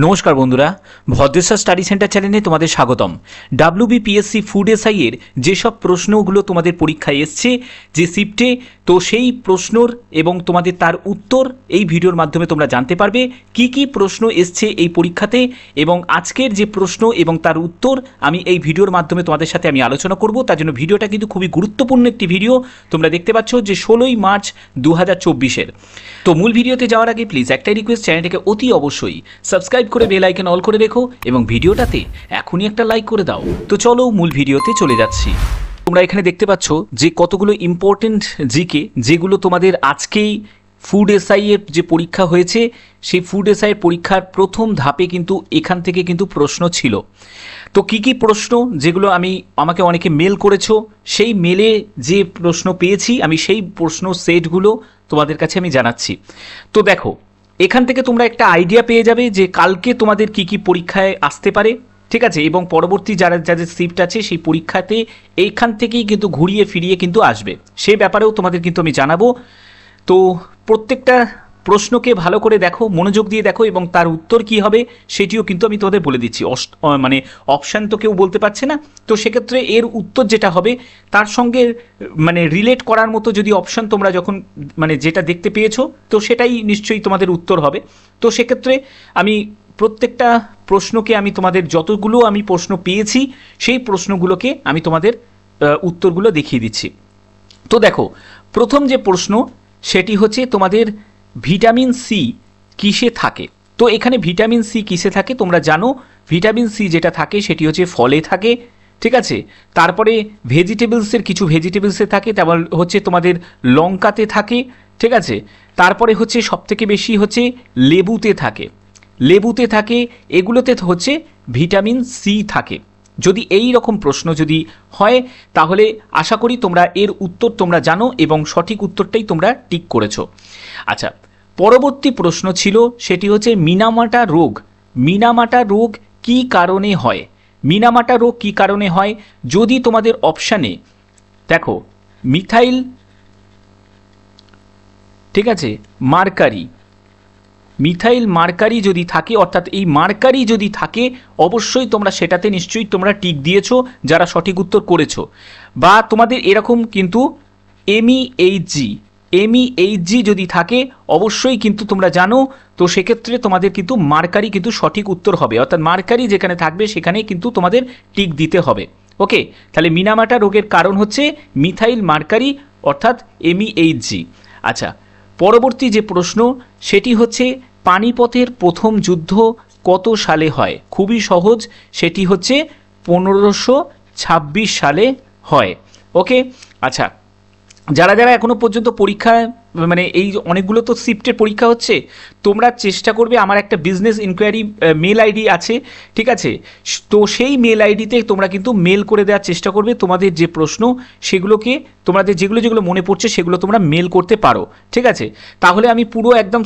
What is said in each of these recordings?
নমস্কার বন্ধুরা, Bhadreswar study centre চ্যানেলে তোমাদের স্বাগতম। WBPSC ফুড এসআই এর যেসব প্রশ্নগুলো তোমাদের পরীক্ষায় এসছে যে শিফটে, তো সেই প্রশ্নর এবং তোমাদের তার উত্তর এই ভিডিওর মাধ্যমে তোমরা জানতে পারবে কি কি প্রশ্ন এসছে এই পরীক্ষাতে, এবং আজকের যে প্রশ্ন এবং তার উত্তর আমি এই ভিডিওর মাধ্যমে তোমাদের সাথে আমি আলোচনা করব। তার জন্য ভিডিওটা কিন্তু খুবই গুরুত্বপূর্ণ একটি ভিডিও। তোমরা দেখতে পাচ্ছ যে 16ই মার্চ 2024-এর। তো মূল ভিডিওতে যাওয়ার আগে প্লিজ একটাই রিকোয়েস্ট, চ্যানেলটাকে অতি অবশ্যই সাবস্ক্রাইব করে বেল আইকন অল করে রেখো এবং ভিডিওটাতে এখনই একটা লাইক করে দাও। তো চলো মূল ভিডিওতে চলে যাচ্ছি। তোমরা এখানে দেখতে পাচ্ছ যে কতগুলো ইম্পর্টেন্ট জিকে, যেগুলো তোমাদের আজকেই ফুড এসআই এর যে পরীক্ষা হয়েছে সেই ফুড এসআই এর পরীক্ষার প্রথম ধাপে কিন্তু এখান থেকে কিন্তু প্রশ্ন ছিল। তো কি কি প্রশ্ন, যেগুলো আমাকে অনেকে মেল করেছো, সেই মেলে যে প্রশ্ন পেয়েছি আমি সেই প্রশ্ন সেটগুলো তোমাদের কাছে আমি জানাচ্ছি। তো দেখো, এখান থেকে তোমরা একটা আইডিয়া পেয়ে যাবে যে কালকে তোমাদের কি কি পরীক্ষায় আসতে পারে, ঠিক আছে, এবং পরবর্তী যাদের শিফট আছে সেই পরীক্ষাতে এইখান থেকেই কিন্তু ঘুরিয়ে ফিরিয়ে কিন্তু আসবে, সে ব্যাপারেও তোমাদের কিন্তু আমি জানাবো। তো প্রত্যেকটা প্রশ্নকে ভালো করে দেখো, মনোযোগ দিয়ে দেখো, এবং তার উত্তর কি হবে সেটিও কিন্তু আমি তোমাদের বলে দিচ্ছি। মানে অপশান তো কেউ বলতে পারছে না, তো সেক্ষেত্রে এর উত্তর যেটা হবে তার সঙ্গে মানে রিলেট করার মতো যদি অপশান তোমরা যখন মানে যেটা দেখতে পেয়েছো, তো সেটাই নিশ্চয়ই তোমাদের উত্তর হবে। তো সেক্ষেত্রে আমি প্রত্যেকটা প্রশ্নকে আমি তোমাদের যতগুলো আমি প্রশ্ন পেয়েছি সেই প্রশ্নগুলোকে আমি তোমাদের উত্তরগুলো দেখিয়ে দিচ্ছি। তো দেখো, প্রথম যে প্রশ্ন সেটি হচ্ছে তোমাদের ভিটামিন সি কিসে থাকে। তো এখানে ভিটামিন সি কিসে থাকে তোমরা জানো, ভিটামিন সি যেটা থাকে সেটি হচ্ছে ফলে থাকে, ঠিক আছে। তারপরে ভেজিটেবলসের কিছু ভেজিটেবলসে থাকে, তেমন হচ্ছে তোমাদের লঙ্কাতে থাকে, ঠিক আছে। তারপরে হচ্ছে সবথেকে বেশি হচ্ছে লেবুতে থাকে, এগুলোতে হচ্ছে ভিটামিন সি থাকে। যদি এই রকম প্রশ্ন যদি হয় তাহলে আশা করি তোমরা এর উত্তর তোমরা জানো এবং সঠিক উত্তরটাই তোমরা টিক করেছো। আচ্ছা, পরবর্তী প্রশ্ন ছিল সেটি হচ্ছে মিনামাটা রোগ কী কারণে হয়। মিনামাটা রোগ কী কারণে হয়, যদি তোমাদের অপশানে দেখো মিথাইল, ঠিক আছে, মিথাইল মার্কারি যদি থাকে, অর্থাৎ এই মার্কারি যদি থাকে অবশ্যই তোমরা সেটাতে নিশ্চয়ই তোমরা টিক দিয়েছো যারা সঠিক উত্তর করেছো। বা তোমাদের এরকম কিন্তু এমইএইচজি যদি থাকে অবশ্যই কিন্তু তোমরা জানো, তো সেক্ষেত্রে তোমাদের কিন্তু মার্কারি কিন্তু সঠিক উত্তর হবে, অর্থাৎ মার্কারি যেখানে থাকবে সেখানে কিন্তু তোমাদের টিক দিতে হবে। ওকে, তাহলে মিনামাটা রোগের কারণ হচ্ছে মিথাইল মার্কারি অর্থাৎ এমইএইচজি। আচ্ছা, পরবর্তী যে প্রশ্ন সেটি হচ্ছে পানিপথের প্রথম যুদ্ধ কত সালে হয়। খুবই সহজ, সেটি হচ্ছে 1526 সালে হয়। ওকে, আচ্ছা, যারা এখনো পর্যন্ত পরীক্ষায় মানে এই অনেকগুলো তো শিফটের পরীক্ষা হচ্ছে, তোমরা চেষ্টা করবে, আমার একটা বিজনেস ইনকোয়ারি মেল আইডি আছে, ঠিক আছে, তো সেই মেল আইডিতে তোমরা কিন্তু মেল করে দেওয়ার চেষ্টা করবে তোমাদের যে প্রশ্ন সেগুলোকে, তোমাদের যেগুলো মনে পড়ছে সেগুলো তোমরা মেল করতে পারো, ঠিক আছে। তাহলে আমি পুরো একদম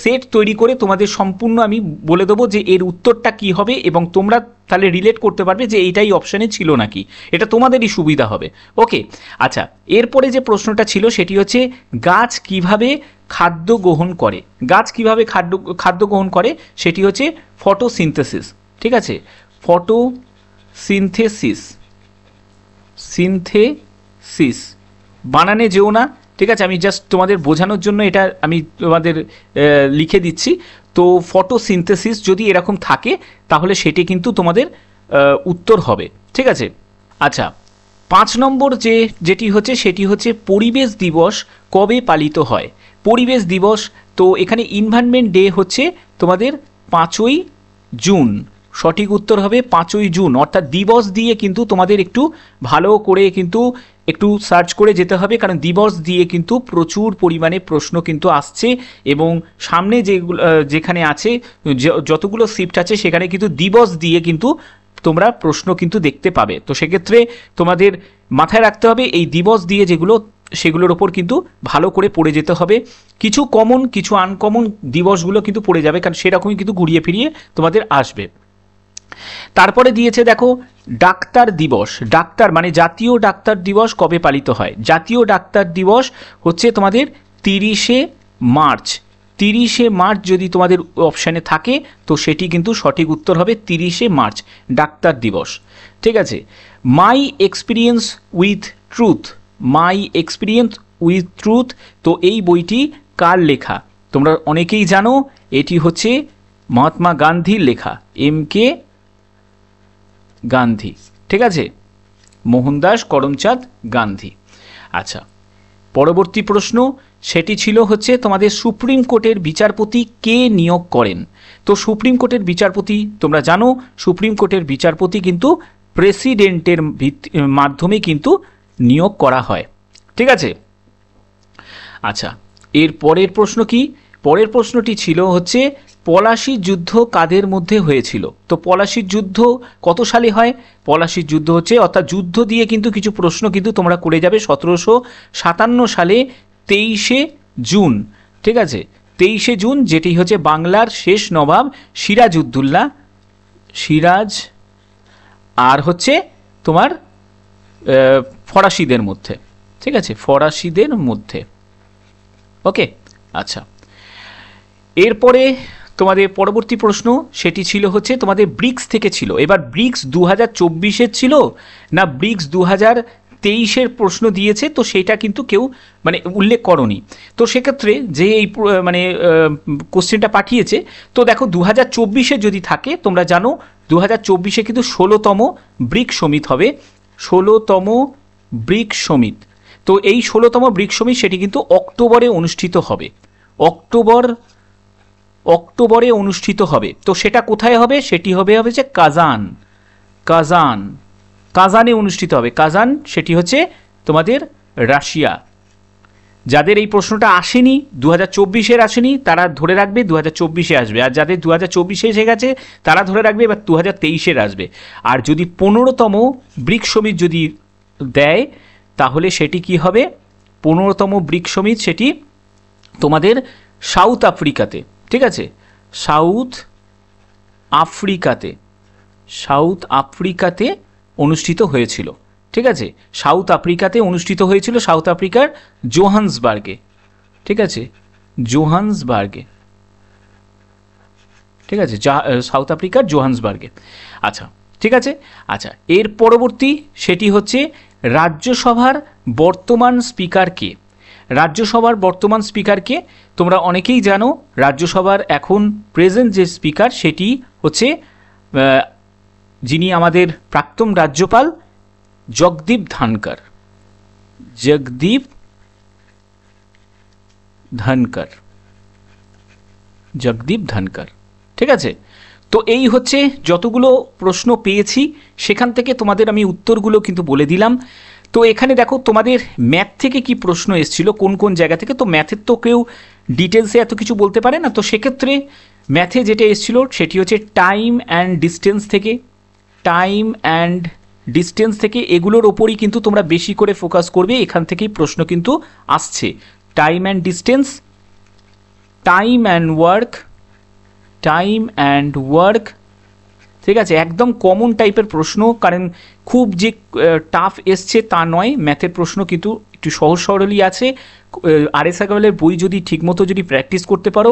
সেট তৈরি করে তোমাদের সম্পূর্ণ আমি বলে দেবো যে এর উত্তরটা কি হবে, এবং তোমরা তাহলে রিলেট করতে পারবে যে এইটাই অপশানে ছিল নাকি, এটা তোমাদেরই সুবিধা হবে। ওকে, আচ্ছা, এরপরে যে প্রশ্নটা ছিল সেটি হচ্ছে গাছ কিভাবে খাদ্য গ্রহণ করে, সেটি হচ্ছে ফটোসিনথেসিস, ঠিক আছে, সিনথেসিস বানানে যেও না, ঠিক আছে, আমি জাস্ট তোমাদের বোঝানোর জন্য এটা আমি তোমাদের লিখে দিচ্ছি। তো ফটোসিনথেসিস যদি এরকম থাকে তাহলে সেটি কিন্তু তোমাদের উত্তর হবে, ঠিক আছে। আচ্ছা, 5 নম্বর যেটি হচ্ছে সেটি হচ্ছে পরিবেশ দিবস কবে পালিত হয়। পরিবেশ দিবস, তো এখানে এনভায়রনমেন্ট ডে হচ্ছে তোমাদের 5ই জুন, সঠিক উত্তর হবে 5ই জুন। অর্থাৎ দিবস দিয়ে কিন্তু তোমাদের একটু ভালো করে কিন্তু একটু সার্চ করে যেতে হবে, কারণ দিবস দিয়ে কিন্তু প্রচুর পরিমাণে প্রশ্ন কিন্তু আসছে, এবং সামনে যেখানে আছে যতগুলো শিফট আছে সেখানে কিন্তু দিবস দিয়ে কিন্তু তোমরা প্রশ্ন কিন্তু দেখতে পাবে। তো সেক্ষেত্রে তোমাদের মাথায় রাখতে হবে এই দিবস দিয়ে যেগুলো সেগুলোর ওপর কিন্তু ভালো করে পড়ে যেতে হবে। কিছু কমন কিছু আনকমন দিবসগুলো কিন্তু পড়ে যাবে, কারণ সেরকমই কিন্তু ঘুরিয়ে ফিরিয়ে তোমাদের আসবে। তারপরে দিয়েছে দেখো ডাক্তার দিবস, ডাক্তার মানে জাতীয় ডাক্তার দিবস কবে পালিত হয়। জাতীয় ডাক্তার দিবস হচ্ছে তোমাদের 30শে মার্চ, 30শে মার্চ যদি তোমাদের অপশানে থাকে তো সেটি কিন্তু সঠিক উত্তর হবে 30শে মার্চ, ডাক্তার দিবস। ঠিক আছে, মাই experience with truth, my experience with truth, তো এই বইটি কার লেখা? তোমরা অনেকেই জানো এটি হচ্ছে মহাত্মা গান্ধীর লেখা, MK গান্ধী। ঠিক আছে, মোহনদাস করমচাঁদ গান্ধী। আচ্ছা, পরবর্তী প্রশ্ন সেটি ছিল হচ্ছে তোমাদের সুপ্রিম কোর্টের বিচারপতি কে নিয়োগ করেন? তো সুপ্রিম কোর্টের বিচারপতি তোমরা জানো সুপ্রিম কোর্টের বিচারপতি কিন্তু প্রেসিডেন্টের মাধ্যমে কিন্তু নিয়োগ করা হয়। ঠিক আছে, আচ্ছা এর পরের প্রশ্ন কি? পরের প্রশ্নটি ছিল হচ্ছে পলাশির যুদ্ধ কাদের মধ্যে হয়েছিল? তো পলাশির যুদ্ধ কত সালে হয়? পলাশির যুদ্ধ হচ্ছে, অর্থাৎ যুদ্ধ দিয়ে কিন্তু কিছু প্রশ্ন কিন্তু তোমরা করে যাবে 1757 সালে 23শে জুন। ঠিক আছে, 23শে জুন, যেটি হচ্ছে বাংলার শেষ নবাব সিরাজউদ্দৌলা, সিরাজ আর হচ্ছে তোমার ফরাসিদের মধ্যে। ঠিক আছে, ফরাসিদের মধ্যে। ওকে, আচ্ছা এরপরে তোমাদের পরবর্তী প্রশ্ন সেটি ছিল হচ্ছে তোমাদের ব্রিক্স থেকে ছিল। এবার ব্রিক্স 2024-এর ছিল না ব্রিক্স 2023-এর প্রশ্ন দিয়েছে, তো সেটা কিন্তু কেউ মানে উল্লেখ করনি। তো সেক্ষেত্রে যে এই মানে কোশ্চেনটা পাঠিয়েছে, তো দেখো 2024-এ যদি থাকে, তোমরা জানো 2024-এ কিন্তু 16তম ব্রিক্স সমিট হবে, 16তম ব্রিক্স সমিট। তো এই 16তম ব্রিক্স সমিট সেটি কিন্তু অক্টোবরে অনুষ্ঠিত হবে, অক্টোবরে অনুষ্ঠিত হবে। তো সেটা কোথায় হবে? সেটি হবে যে কাজানে অনুষ্ঠিত হবে। কাজান, সেটি হচ্ছে তোমাদের রাশিয়া। যাদের এই প্রশ্নটা আসেনি 2024-এর আসেনি তারা ধরে রাখবে 2024-এ আসবে, আর যাদের 2024-এ এসে গেছে তারা ধরে রাখবে এবার 2023-এর আসবে। আর যদি 15তম ব্রিক্স সমিট যদি দেয় তাহলে সেটি কি হবে? 15তম ব্রিক্স সমিট সেটি তোমাদের সাউথ আফ্রিকাতে। ঠিক আছে, সাউথ আফ্রিকাতে অনুষ্ঠিত হয়েছিল। ঠিক আছে, সাউথ আফ্রিকাতে অনুষ্ঠিত হয়েছিল, সাউথ আফ্রিকার জোহান্সবার্গে। ঠিক আছে, জোহান্সবার্গে। ঠিক আছে, সাউথ আফ্রিকার জোহান্সবার্গে। আচ্ছা ঠিক আছে, আচ্ছা এর পরবর্তী সেটি হচ্ছে রাজ্যসভার বর্তমান স্পিকার কে? রাজ্যসভার বর্তমান স্পিকারকে তোমরা অনেকেই জানো, রাজ্যসভার এখন প্রেজেন্ট যে স্পিকার সেটি হচ্ছে যিনি আমাদের প্রাক্তন রাজ্যপাল জগদীপ ধনকর। ঠিক আছে, তো এই হচ্ছে যতগুলো প্রশ্ন পেয়েছি সেখান থেকে তোমাদের আমি উত্তরগুলো কিন্তু বলে দিলাম। তো এখানে দেখো তোমাদের ম্যাথ থেকে কি প্রশ্ন এসেছিল, কোন কোন জায়গা থেকে। তো ম্যাথের তো কেউ ডিটেলসে এত কিছু বলতে পারে না, তো সেক্ষেত্রে ম্যাথে যেটা এসেছিল সেটি হচ্ছে টাইম অ্যান্ড ডিস্টেন্স থেকে এগুলোর ওপরই কিন্তু তোমরা বেশি করে ফোকাস করবে, এখান থেকেই প্রশ্ন কিন্তু আসছে। Time and distance, time and work. ঠিক আছে, একদম কমন টাইপের প্রশ্ন, কারণ খুব যে টাফ এসছে তা নয়, ম্যাথের প্রশ্ন কিন্তু একটু সহজ সরলই আছে। RS আগরওয়ালের বই যদি ঠিকমতো যদি প্র্যাকটিস করতে পারো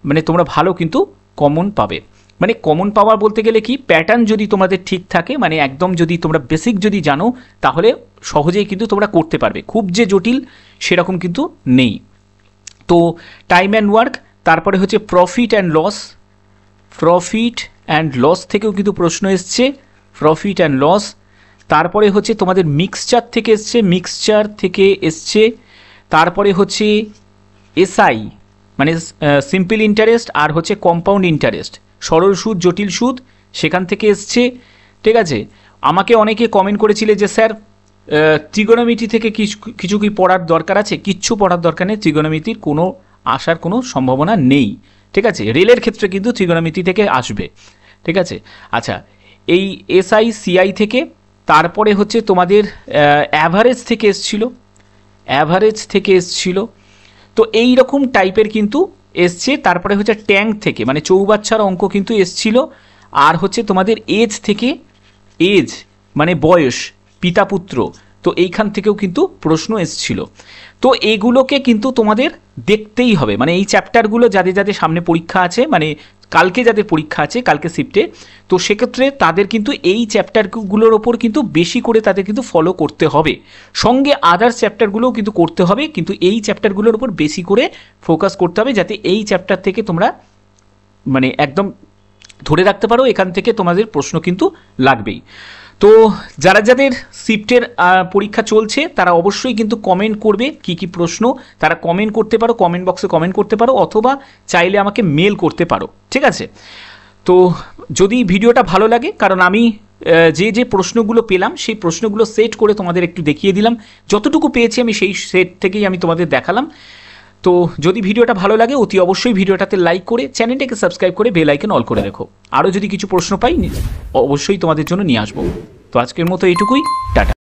মানে তোমরা ভালো কিন্তু কমন পাবে। মানে কমন পাওয়ার বলতে গেলে কি, প্যাটার্ন যদি তোমাদের ঠিক থাকে, মানে একদম যদি তোমরা বেসিক যদি জানো তাহলে সহজেই কিন্তু তোমরা করতে পারবে, খুব যে জটিল সেরকম কিন্তু নেই। তো টাইম অ্যান্ড ওয়ার্ক, তারপরে হচ্ছে প্রফিট অ্যান্ড লস থেকেও কিন্তু প্রশ্ন এসছে, প্রফিট অ্যান্ড লস। তারপরে হচ্ছে তোমাদের মিক্সচার থেকে এসছে। তারপরে হচ্ছে SI মানে সিম্পল ইন্টারেস্ট আর হচ্ছে কম্পাউন্ড ইন্টারেস্ট, সরল সুদ জটিল সুদ, সেখান থেকে এসছে। ঠিক আছে, আমাকে অনেকে কমেন্ট করেছিলে যে স্যার ত্রিগোনোমিতি থেকে কিছু কি পড়ার দরকার আছে? কিচ্ছু পড়ার দরকার নেই, ত্রিগোনোমিতির কোনো আসার কোনো সম্ভাবনা নেই। ঠিক আছে, রেলের ক্ষেত্রে কিন্তু ত্রিগোনোমিতি থেকে আসবে। ঠিক আছে, আচ্ছা এই SI CI থেকে, তারপরে হচ্ছে তোমাদের অ্যাভারেজ থেকে এসছিল। তো এই রকম টাইপের কিন্তু এসছে। তারপরে হচ্ছে ট্যাঙ্ক থেকে মানে চৌবাচ্চার অঙ্ক কিন্তু এসছিল। আর হচ্ছে তোমাদের এজ থেকে, এজ মানে বয়স, পিতা পুত্র তো এইখান থেকেও কিন্তু প্রশ্ন এসেছিল। তো এগুলোকে কিন্তু তোমাদের দেখতেই হবে, মানে এই চ্যাপ্টারগুলো যাদের যাদের সামনে পরীক্ষা আছে, মানে কালকে যাদের পরীক্ষা আছে কালকে শিফটে, তো সেক্ষেত্রে তাদের কিন্তু এই চ্যাপ্টারগুলোর ওপর কিন্তু বেশি করে তাদের কিন্তু ফলো করতে হবে, সঙ্গে আদার্স চ্যাপ্টারগুলোও কিন্তু করতে হবে, কিন্তু এই চ্যাপ্টারগুলোর ওপর বেশি করে ফোকাস করতে হবে যাতে এই চ্যাপ্টার থেকে তোমরা মানে একদম ধরে রাখতে পারো এখান থেকে তোমাদের প্রশ্ন কিন্তু লাগবেই। তো যারা যাদের শিফটের পরীক্ষা চলছে তারা অবশ্যই কিন্তু কমেন্ট করবে কি কি প্রশ্ন, তারা কমেন্ট করতে পারো, কমেন্ট বক্সে কমেন্ট করতে পারো, অথবা চাইলে আমাকে মেল করতে পারো, ঠিক আছে। তো যদি ভিডিওটা ভালো লাগে, কারণ আমি যে যে প্রশ্নগুলো পেলাম সেই প্রশ্নগুলো সেট করে তোমাদের একটু দেখিয়ে দিলাম, যতটুকু পেয়েছি আমি সেই সেট থেকেই আমি তোমাদের দেখালাম। তো যদি ভিডিওটা ভালো লাগে অতি অবশ্যই ভিডিওটাতে লাইক করে চ্যানেলটাকে সাবস্ক্রাইব করে বেল আইকন অল করে রেখো। আরও যদি কিছু প্রশ্ন পাই অবশ্যই তোমাদের জন্য নিয়ে আসবো। তো আজকের মতো এইটুকুই, টাটা।